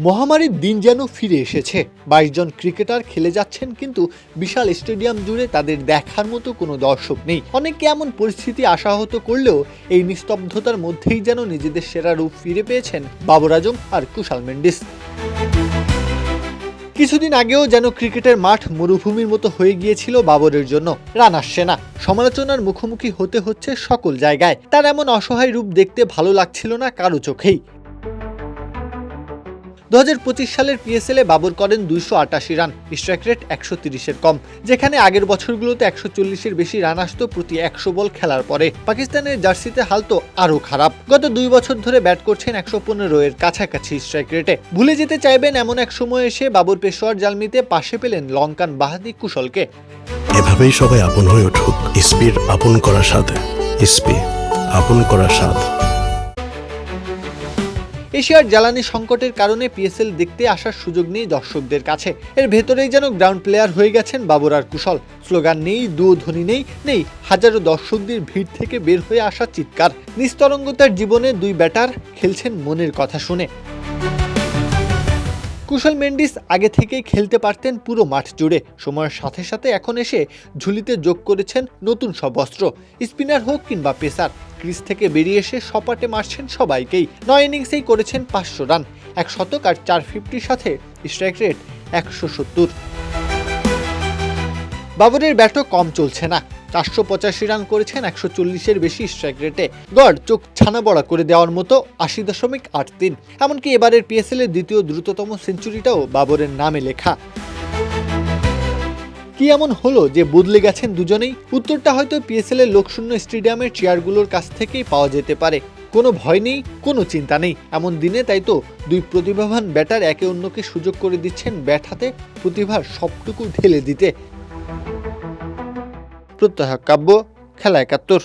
মহামারীর দিন যেন ফিরে এসেছে। ২২ জন ক্রিকেটার খেলে যাচ্ছেন, কিন্তু বিশাল স্টেডিয়াম জুড়ে তাদের দেখার মতো কোনো দর্শক নেই। অনেকে এমন পরিস্থিতি আশাহত করলেও এই নিস্তব্ধতার মধ্যেই যেন নিজেদের সেরা রূপ ফিরে পেয়েছেন বাবর আজম আর কুশাল মেন্ডিস। কিছুদিন আগেও যেন ক্রিকেটের মাঠ মরুভূমির মতো হয়ে গিয়েছিল বাবরের জন্য। রান আসছে না, সমালোচনার মুখোমুখি হতে হচ্ছে সকল জায়গায়। তার এমন অসহায় রূপ দেখতে ভালো লাগছিল না কারো চোখেই। ২০২৫ সালের পিএসএলে বাবর করেন ২৮৮ রান, স্ট্রাইক রেট ১৩০-এর কম। যেখানে আগের বছরগুলোতে ১৪০-এর বেশি রান আসতো প্রতি ১০০ বল খেলার পরে। পাকিস্তানের জার্সিতে হাল তো আরও খারাপ। গত ২ বছর ধরে ব্যাট করছেন ১১৫-এর কাছাকাছি স্ট্রাইক রেটে। ভুলে যেতে চাইবেন এমন এক সময় এসে বাবর পেশোয়ার জালমিতে পাশে পেলেন লঙ্কান বাহাদি কুশলকে। এভাবেই সবাই আপন হয়ে উঠুক ইসপির আপন করার সাথে। ইসপি, আপন করার স্বাদ। এশিয়ার জ্বালানি সংকটের কারণে পিএসএল দেখতে আসার সুযোগ নেই দর্শকদের কাছে। এর ভেতরেই যেন গ্রাউন্ড প্লেয়ার হয়ে গেছেন বাবর আর কুশল। স্লোগান নেই, দুধ্বনি নেই হাজারো দর্শকদের ভিড় থেকে বের হয়ে আসা চিৎকার। নিস্তরঙ্গতার জীবনে দুই ব্যাটার খেলছেন মনের কথা শুনে। কুশল মেন্ডিস আগে থেকেই খেলতে পারতেন পুরো মাঠ জুড়ে। সময়ের সাথে সাথে এখন এসে ঝুলিতে যোগ করেছেন নতুন সব অস্ত্র। স্পিনার হোক কিংবা পেসার, ক্রিজ থেকে বেরিয়ে এসে সপাটে মারছেন সবাইকেই। ৯ ইনিংসেই করেছেন ৫০০ রান, ১ শতক আর ৪50 সাথে স্ট্রাইক রেট ১৭০। বাবরের ব্যাটও কম চলছে না। ৪৮৫ রান করেছেন ১৪০-এর বেশি স্ট্রাইক রেটে। গড় চোখ ছানাবড়া করে দেওয়ার মতো ৮০.৮৩। এমনকি এবারের পিএসএলের দ্বিতীয় দ্রুততম সেঞ্চুরিটাও বাবরের নামে লেখা। কি এমন হলো যে বদলে গেছেন দুজনেই? উত্তরটা হয়তো পিএসএলের লোকশূন্য স্টেডিয়ামের চেয়ারগুলোর কাছ থেকেই পাওয়া যেতে পারে। কোনো ভয় নেই, কোনো চিন্তা নেই। এমন দিনে তাই তো দুই প্রতিভাবান ব্যাটার একে অন্যকে সুযোগ করে দিচ্ছেন ব্যাট হাতে প্রতিভার সবটুকু ঢেলে দিতে। প্রত্যহ কাব্য, খেলা ৭১।